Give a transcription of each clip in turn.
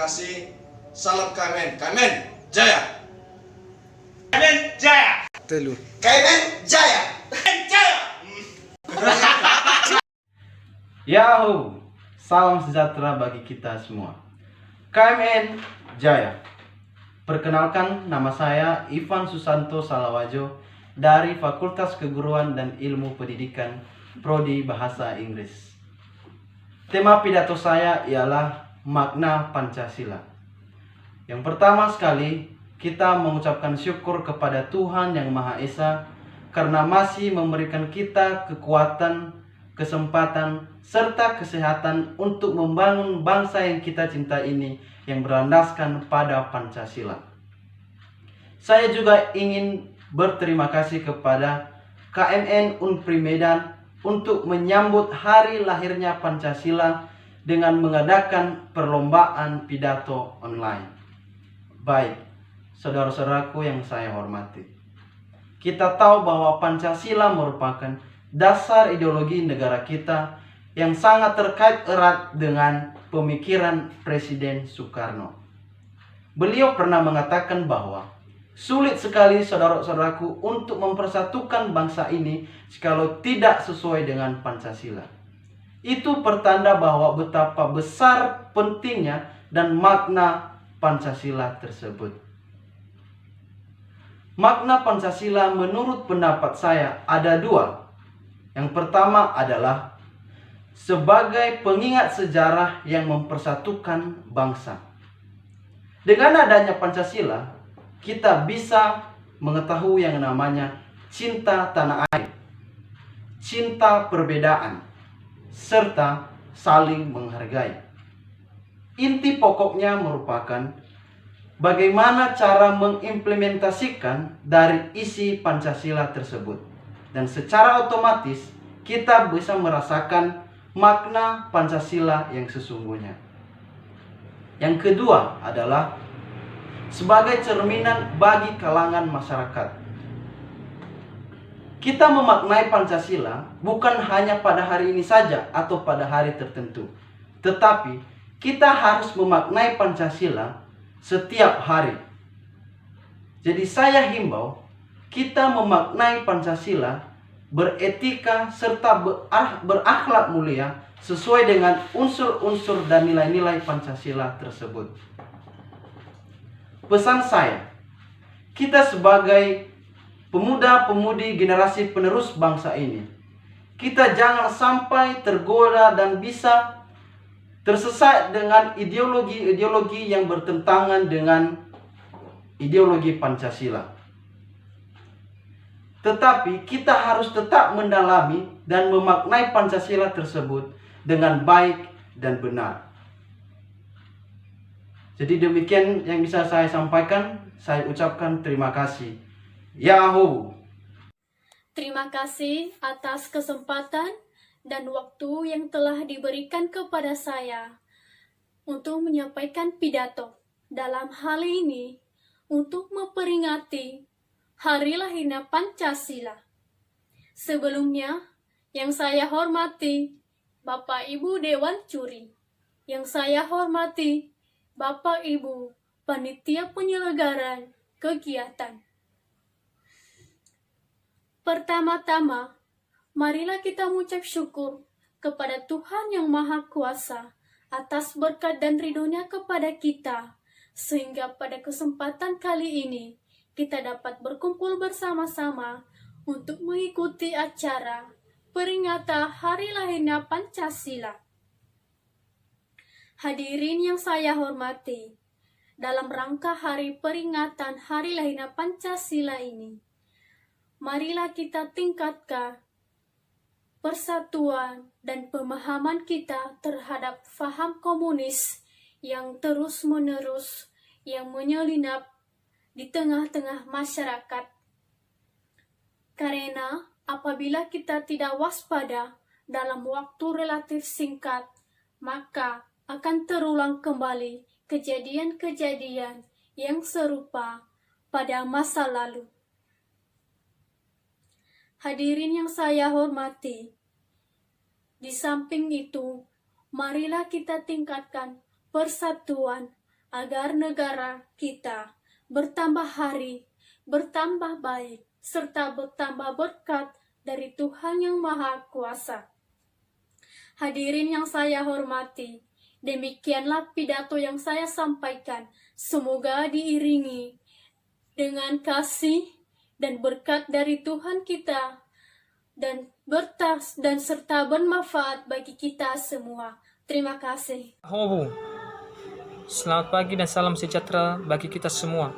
kasih. Salam KMN. KMN Jaya. KMN Jaya. Telu. KMN Jaya. KMN Jaya. Yahoo! Salam sejahtera bagi kita semua. KMN Jaya. Perkenalkan, nama saya Ivan Susanto Salawajo dari Fakultas Keguruan dan Ilmu Pendidikan Prodi Bahasa Inggris. Tema pidato saya ialah makna Pancasila. Yang pertama sekali, kita mengucapkan syukur kepada Tuhan Yang Maha Esa karena masih memberikan kita kekuatan, kesempatan, serta kesehatan untuk membangun bangsa yang kita cinta ini yang berlandaskan pada Pancasila. Saya juga ingin berterima kasih kepada KMN Unpri Medan untuk menyambut hari lahirnya Pancasila dengan mengadakan perlombaan pidato online. Baik, saudara-saudaraku yang saya hormati, kita tahu bahwa Pancasila merupakan dasar ideologi negara kita yang sangat terkait erat dengan pemikiran Presiden Soekarno. Beliau pernah mengatakan bahwa sulit sekali saudara-saudaraku untuk mempersatukan bangsa ini jikalau tidak sesuai dengan Pancasila. Itu pertanda bahwa betapa besar pentingnya dan makna Pancasila tersebut. Makna Pancasila menurut pendapat saya ada dua. Yang pertama adalah sebagai pengingat sejarah yang mempersatukan bangsa. Dengan adanya Pancasila, kita bisa mengetahui yang namanya cinta tanah air, cinta perbedaan, serta saling menghargai. Inti pokoknya merupakan bagaimana cara mengimplementasikan dari isi Pancasila tersebut. Dan secara otomatis kita bisa merasakan makna Pancasila yang sesungguhnya. Yang kedua adalah sebagai cerminan bagi kalangan masyarakat. Kita memaknai Pancasila bukan hanya pada hari ini saja atau pada hari tertentu, tetapi kita harus memaknai Pancasila setiap hari. Jadi saya himbau kita memaknai Pancasila beretika serta berakhlak mulia sesuai dengan unsur-unsur dan nilai-nilai Pancasila tersebut. Pesan saya, kita sebagai pemuda-pemudi generasi penerus bangsa ini, kita jangan sampai tergoda dan bisa tersesat dengan ideologi-ideologi yang bertentangan dengan ideologi Pancasila. Tetapi kita harus tetap mendalami dan memaknai Pancasila tersebut dengan baik dan benar. Jadi demikian yang bisa saya sampaikan. Saya ucapkan terima kasih. Yahoo! Terima kasih atas kesempatan dan waktu yang telah diberikan kepada saya untuk menyampaikan pidato dalam hal ini untuk memperingati Hari Lahirnya Pancasila. Sebelumnya, yang saya hormati Bapak Ibu Dewan Juri, yang saya hormati Bapak Ibu Panitia Penyelenggaraan Kegiatan. Pertama-tama, marilah kita mengucap syukur kepada Tuhan Yang Maha Kuasa atas berkat dan ridho-Nya kepada kita, sehingga pada kesempatan kali ini kita dapat berkumpul bersama-sama untuk mengikuti acara peringatan Hari Lahirnya Pancasila. Hadirin yang saya hormati, dalam rangka hari peringatan Hari Lahirnya Pancasila ini, marilah kita tingkatkan persatuan dan pemahaman kita terhadap faham komunis yang terus-menerus yang menyelinap di tengah-tengah masyarakat. Karena apabila kita tidak waspada dalam waktu relatif singkat, maka akan terulang kembali kejadian-kejadian yang serupa pada masa lalu. Hadirin yang saya hormati, di samping itu, marilah kita tingkatkan persatuan agar negara kita bertambah hari, bertambah baik, serta bertambah berkat dari Tuhan Yang Maha Kuasa. Hadirin yang saya hormati, demikianlah pidato yang saya sampaikan. Semoga diiringi dengan kasih dan berkat dari Tuhan kita dan serta bermanfaat bagi kita semua. Terima kasih. Hobu. Selamat pagi dan salam sejahtera bagi kita semua.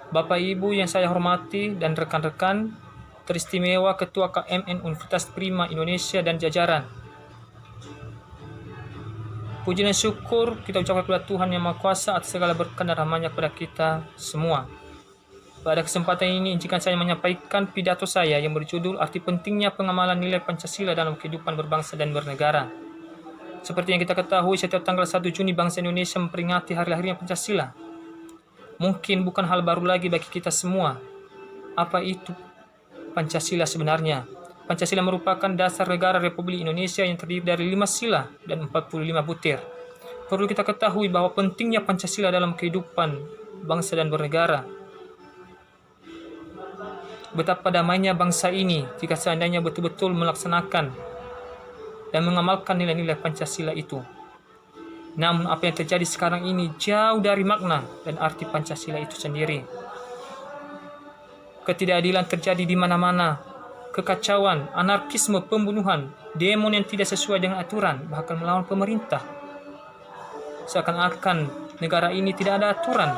Bapak Ibu yang saya hormati dan rekan-rekan teristimewa Ketua KMN Universitas Prima Indonesia dan jajaran. Puji dan syukur kita ucapkan kepada Tuhan Yang Maha Kuasa atas segala berkat dan rahmat-Nya kepada kita semua. Pada kesempatan ini, izinkan saya menyampaikan pidato saya yang berjudul Arti Pentingnya Pengamalan Nilai Pancasila dalam Kehidupan Berbangsa dan Bernegara. Seperti yang kita ketahui, setiap tanggal 1 Juni bangsa Indonesia memperingati hari lahirnya Pancasila. Mungkin bukan hal baru lagi bagi kita semua. Apa itu Pancasila sebenarnya? Pancasila merupakan dasar negara Republik Indonesia yang terdiri dari 5 sila dan 45 butir. Perlu kita ketahui bahwa pentingnya Pancasila dalam kehidupan bangsa dan bernegara. Betapa damainya bangsa ini jika seandainya betul-betul melaksanakan dan mengamalkan nilai-nilai Pancasila itu. Namun apa yang terjadi sekarang ini jauh dari makna dan arti Pancasila itu sendiri. Ketidakadilan terjadi di mana-mana, kekacauan, anarkisme, pembunuhan, demo yang tidak sesuai dengan aturan, bahkan melawan pemerintah. Seakan-akan negara ini tidak ada aturan,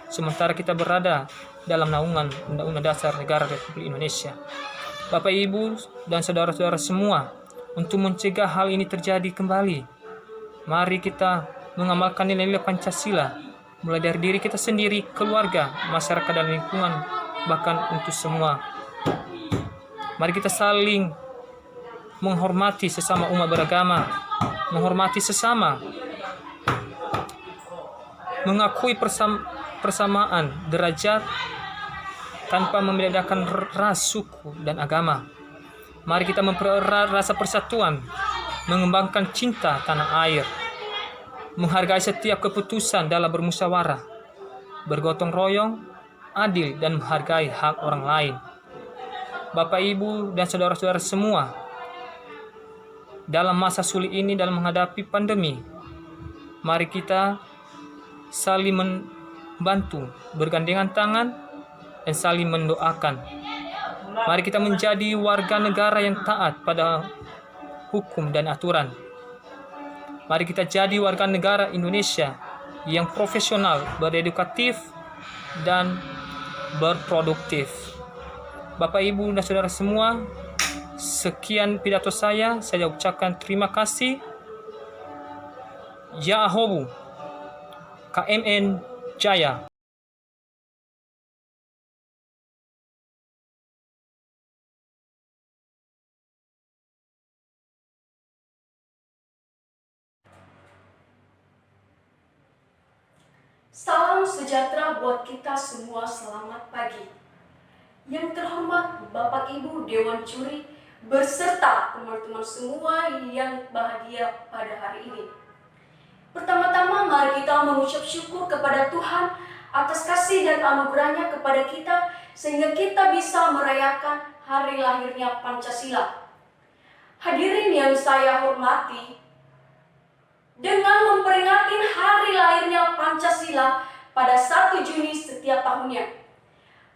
sementara kita berada dalam naungan Undang-Undang Dasar Negara Republik Indonesia. Bapak, Ibu, dan saudara-saudara semua, untuk mencegah hal ini terjadi kembali, mari kita mengamalkan nilai-nilai Pancasila, mulai dari diri kita sendiri, keluarga, masyarakat, dan lingkungan, bahkan untuk semua. Mari kita saling menghormati sesama umat beragama, menghormati sesama, mengakui persamaan derajat tanpa membedakan ras, suku, dan agama. Mari kita mempererat rasa persatuan, mengembangkan cinta tanah air, menghargai setiap keputusan dalam bermusyawarah, bergotong royong, adil, dan menghargai hak orang lain. Bapak, Ibu, dan saudara-saudara semua, dalam masa sulit ini, dalam menghadapi pandemi, mari kita saling membantu, bergandengan tangan, dan saling mendoakan. Mari kita menjadi warga negara yang taat pada hukum dan aturan. Mari kita jadi warga negara Indonesia yang profesional, beredukatif, dan berproduktif. Bapak, Ibu, dan saudara semua, sekian pidato saya ucapkan terima kasih. Ya Ahobu, KMN Jaya. Salam sejahtera buat kita semua, selamat pagi. Yang terhormat Bapak Ibu Dewan Juri berserta teman-teman semua yang bahagia pada hari ini. Pertama-tama mari kita mengucap syukur kepada Tuhan atas kasih dan anugerahnya kepada kita sehingga kita bisa merayakan hari lahirnya Pancasila. Hadirin yang saya hormati, dengan memperingati hari lahirnya Pancasila pada 1 Juni setiap tahunnya,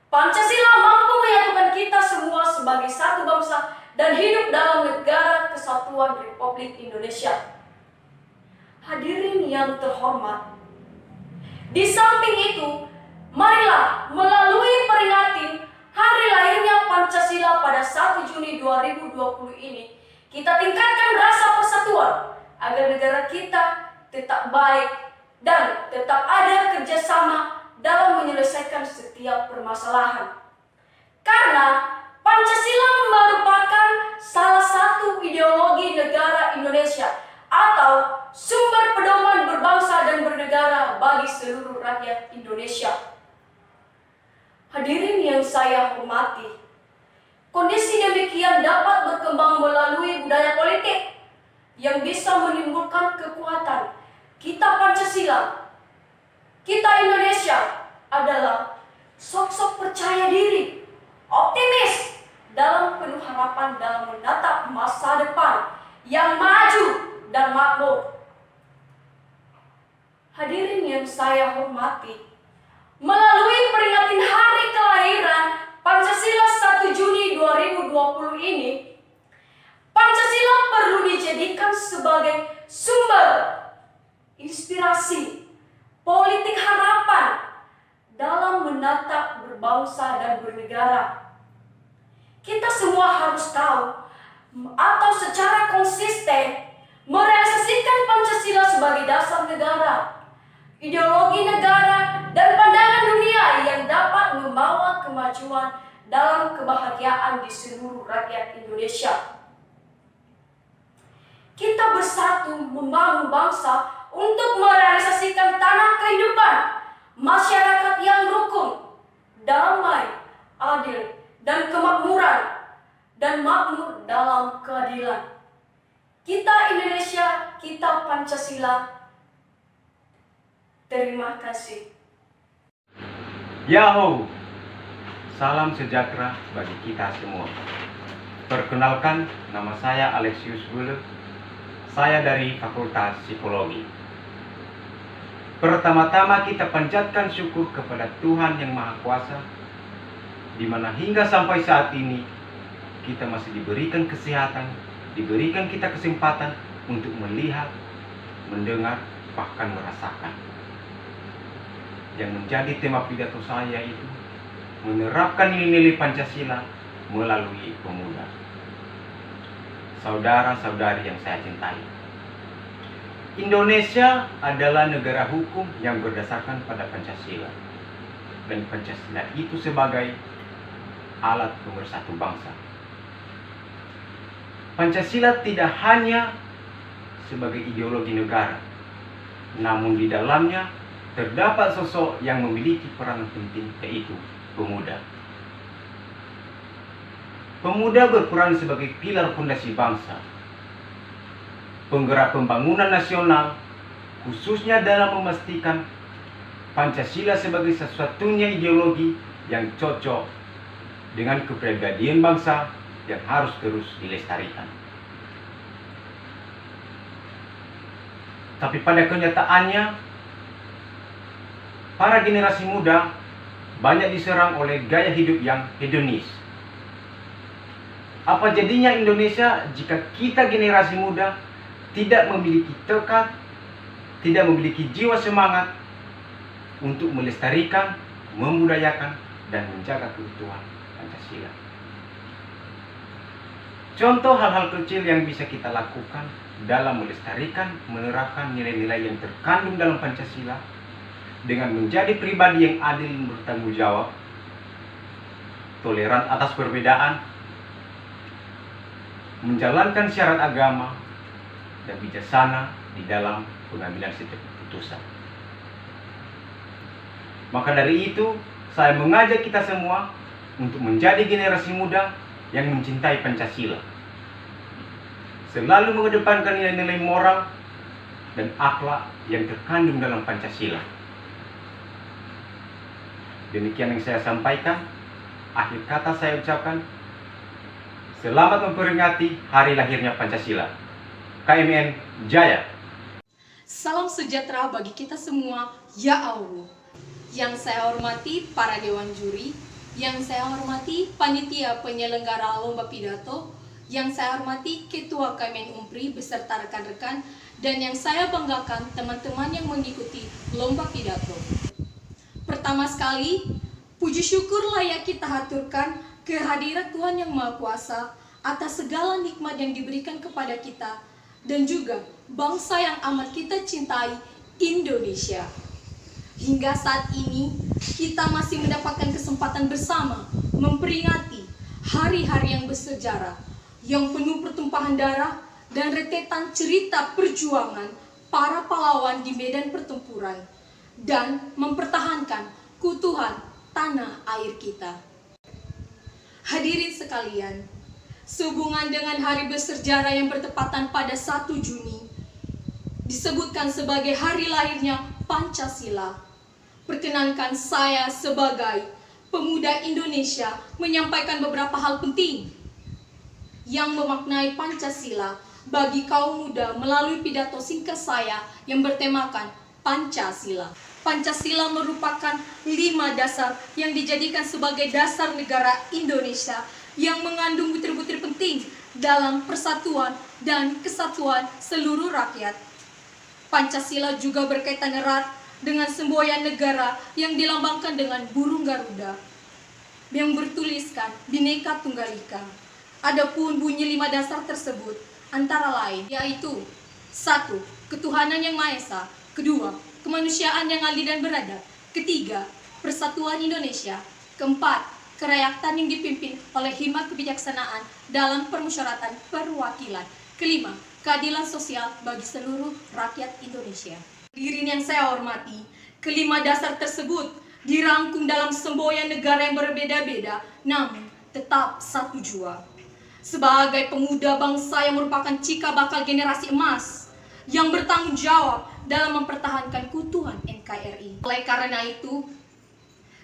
Pancasila mampu menyatukan kita semua sebagai satu bangsa dan hidup dalam negara kesatuan Republik Indonesia. Hadirin yang terhormat, di samping itu, marilah melalui peringati hari lahirnya Pancasila pada 1 Juni 2020 ini, kita tingkatkan rasa persatuan agar negara kita tetap baik dan tetap ada kerjasama dalam menyelesaikan setiap permasalahan. Karena Pancasila merupakan salah satu ideologi negara Indonesia atau sumber pedoman berbangsa dan bernegara bagi seluruh rakyat Indonesia. Hadirin yang saya hormati, kondisi demikian dapat berkembang melalui budaya politik yang bisa menimbulkan kekuatan kita Pancasila kita Indonesia adalah sosok percaya diri, optimis, dalam penuh harapan dalam menatap masa depan yang maju dan makmur. Hadirin yang saya hormati, melalui peringatan hari kelahiran Pancasila 1 Juni 2020 ini, Pancasila perlu dijadikan sebagai sumber inspirasi politik harapan dalam menatap berbangsa dan bernegara. Kita semua harus tahu atau secara konsisten merealisasikan Pancasila sebagai dasar negara, ideologi negara, dan pandangan dunia yang dapat membawa kemajuan dalam kebahagiaan di seluruh rakyat Indonesia. Kita bersatu membangun bangsa untuk merealisasikan tanah kehidupan, masyarakat yang rukun, damai, adil, dan kemakmuran, dan makmur dalam keadilan. Kita Indonesia, kita Pancasila. Terima kasih. Yahoo! Salam sejahtera bagi kita semua. Perkenalkan, nama saya Alexius Wille. Saya dari Fakultas Psikologi. Pertama-tama kita panjatkan syukur kepada Tuhan Yang Maha Kuasa, di mana hingga sampai saat ini kita masih diberikan kesehatan, diberikan kita kesempatan untuk melihat, mendengar, bahkan merasakan. Yang menjadi tema pidato saya itu menerapkan nilai-nilai Pancasila melalui pemuda. Saudara-saudari yang saya cintai, Indonesia adalah negara hukum yang berdasarkan pada Pancasila, dan Pancasila itu sebagai alat pemersatu bangsa. Pancasila tidak hanya sebagai ideologi negara, namun di dalamnya terdapat sosok yang memiliki peran penting, yaitu pemuda. Pemuda berperan sebagai pilar fondasi bangsa, penggerak pembangunan nasional, khususnya dalam memastikan Pancasila sebagai satu-satunya ideologi yang cocok dengan kepribadian bangsa yang harus terus dilestarikan. Tapi pada kenyataannya, para generasi muda banyak diserang oleh gaya hidup yang hedonis. Apa jadinya Indonesia jika kita generasi muda tidak memiliki tekad, tidak memiliki jiwa semangat untuk melestarikan, membudayakan, dan menjaga keutuhan Pancasila? Contoh hal-hal kecil yang bisa kita lakukan dalam melestarikan, menerapkan nilai-nilai yang terkandung dalam Pancasila dengan menjadi pribadi yang adil dan bertanggung jawab, toleran atas perbedaan, menjalankan syarat agama, dan bijaksana di dalam pengambilan setiap keputusan. Maka dari itu, saya mengajak kita semua untuk menjadi generasi muda yang mencintai Pancasila, selalu mengedepankan nilai-nilai moral dan akhlak yang terkandung dalam Pancasila. Demikian yang saya sampaikan. Akhir kata saya ucapkan, selamat memperingati hari lahirnya Pancasila. KMN Jaya. Salam sejahtera bagi kita semua, ya Allah. Yang saya hormati para dewan juri, yang saya hormati panitia penyelenggara lomba pidato, yang saya hormati Ketua KMN Umpri beserta rekan-rekan, dan yang saya banggakan teman-teman yang mengikuti lomba pidato. Pertama sekali, puji syukur layak kita haturkan kehadiran Tuhan Yang Maha Kuasa atas segala nikmat yang diberikan kepada kita dan juga bangsa yang amat kita cintai, Indonesia. Hingga saat ini, kita masih mendapatkan kesempatan bersama memperingati hari-hari yang bersejarah, yang penuh pertumpahan darah dan rentetan cerita perjuangan para pahlawan di medan pertempuran, dan mempertahankan keutuhan tanah air kita. Hadirin sekalian, sehubungan dengan hari bersejarah yang bertepatan pada 1 Juni, disebutkan sebagai hari lahirnya Pancasila. perkenankan saya sebagai pemuda Indonesia menyampaikan beberapa hal penting yang memaknai Pancasila bagi kaum muda melalui pidato singkat saya yang bertemakan Pancasila. Pancasila merupakan 5 dasar yang dijadikan sebagai dasar negara Indonesia yang mengandung butir-butir penting dalam persatuan dan kesatuan seluruh rakyat. Pancasila juga berkaitan erat dengan semboyan negara yang dilambangkan dengan burung Garuda yang bertuliskan Bhinneka Tunggal Ika. Adapun bunyi 5 dasar tersebut antara lain yaitu 1. Ketuhanan yang Maha Esa. 2. Kemanusiaan yang adil dan beradab. 3. Persatuan Indonesia. 4. Kerakyatan yang dipimpin oleh hikmat kebijaksanaan dalam permusyawaratan perwakilan. 5. Keadilan sosial bagi seluruh rakyat Indonesia. Hadirin yang saya hormati, kelima dasar tersebut dirangkum dalam semboyan negara yang berbeda-beda, namun tetap satu jua. Sebagai pemuda bangsa yang merupakan cikal bakal generasi emas yang bertanggung jawab dalam mempertahankan keutuhan NKRI. Oleh karena itu,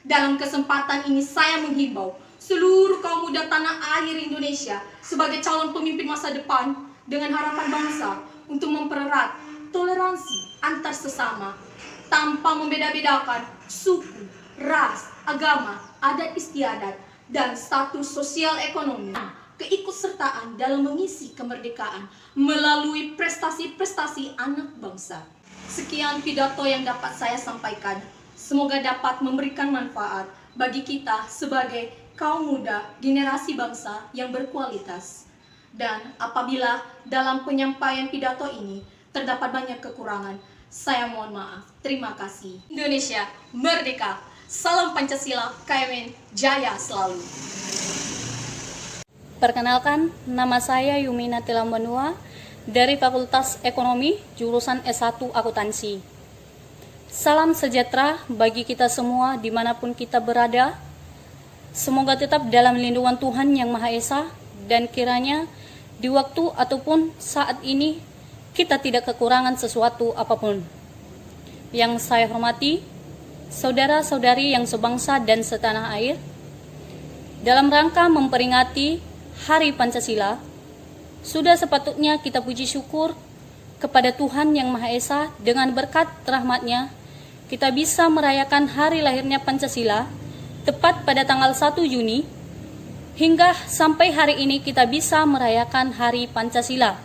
dalam kesempatan ini saya menghimbau seluruh kaum muda tanah air Indonesia sebagai calon pemimpin masa depan dengan harapan bangsa untuk mempererat toleransi antar sesama tanpa membeda-bedakan suku, ras, agama, adat istiadat, dan status sosial ekonomi. Keikutsertaan dalam mengisi kemerdekaan melalui prestasi-prestasi anak bangsa. Sekian pidato yang dapat saya sampaikan. Semoga dapat memberikan manfaat bagi kita sebagai kaum muda generasi bangsa yang berkualitas. Dan apabila dalam penyampaian pidato ini terdapat banyak kekurangan, saya mohon maaf. Terima kasih. Indonesia merdeka. Salam Pancasila, KMN Jaya selalu. Perkenalkan, nama saya Yumina Tilambanua dari Fakultas Ekonomi, jurusan S1 Akuntansi. Salam sejahtera bagi kita semua dimanapun kita berada. Semoga tetap dalam lindungan Tuhan Yang Maha Esa dan kiranya di waktu ataupun saat ini kita tidak kekurangan sesuatu apapun. Yang saya hormati, saudara-saudari yang sebangsa dan setanah air, dalam rangka memperingati Hari Pancasila, sudah sepatutnya kita puji syukur kepada Tuhan Yang Maha Esa dengan berkat rahmat-Nya kita bisa merayakan hari lahirnya Pancasila tepat pada tanggal 1 Juni hingga sampai hari ini kita bisa merayakan Hari Pancasila.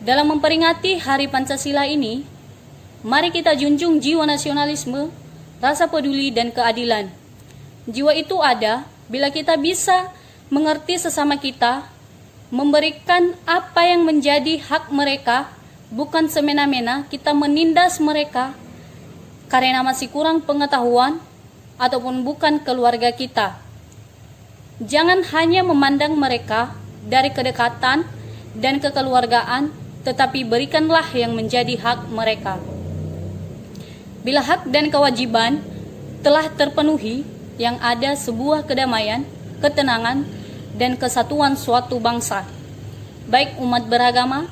Dalam memperingati Hari Pancasila ini, mari kita junjung jiwa nasionalisme, rasa peduli dan keadilan. Jiwa itu ada bila kita bisa mengerti sesama kita, memberikan apa yang menjadi hak mereka, bukan semena-mena kita menindas mereka karena masih kurang pengetahuan ataupun bukan keluarga kita. Jangan hanya memandang mereka dari kedekatan dan kekeluargaan, tetapi berikanlah yang menjadi hak mereka. Bila hak dan kewajiban telah terpenuhi, yang ada sebuah kedamaian, ketenangan, dan kesatuan suatu bangsa, baik umat beragama,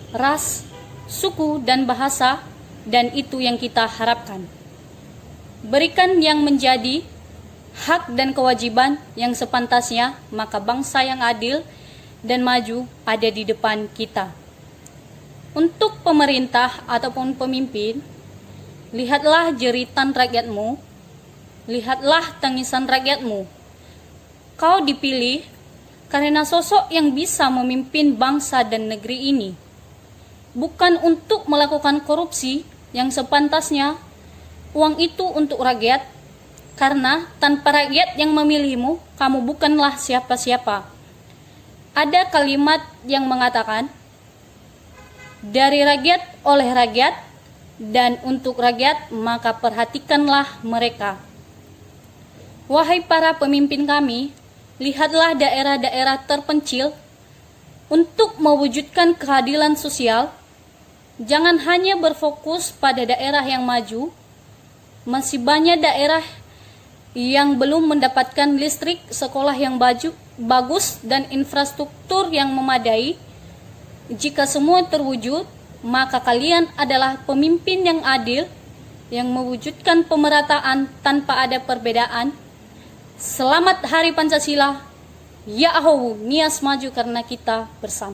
ras, suku, dan bahasa, dan itu yang kita harapkan. Berikan yang menjadi hak dan kewajiban yang sepantasnya, maka bangsa yang adil dan maju ada di depan kita. Untuk pemerintah ataupun pemimpin, lihatlah jeritan rakyatmu, lihatlah tangisan rakyatmu. Kau dipilih karena sosok yang bisa memimpin bangsa dan negeri ini, bukan untuk melakukan korupsi yang sepantasnya. Uang itu untuk rakyat, karena tanpa rakyat yang memilihmu, kamu bukanlah siapa-siapa. Ada kalimat yang mengatakan, dari rakyat oleh rakyat dan untuk rakyat, maka perhatikanlah mereka. Wahai para pemimpin kami, lihatlah daerah-daerah terpencil untuk mewujudkan keadilan sosial. Jangan hanya berfokus pada daerah yang maju, masih banyak daerah yang belum mendapatkan listrik, sekolah yang bagus, dan infrastruktur yang memadai. Jika semua terwujud, maka kalian adalah pemimpin yang adil yang mewujudkan pemerataan tanpa ada perbedaan. Selamat Hari Pancasila. Ya Ahowu, nias maju karena kita bersama.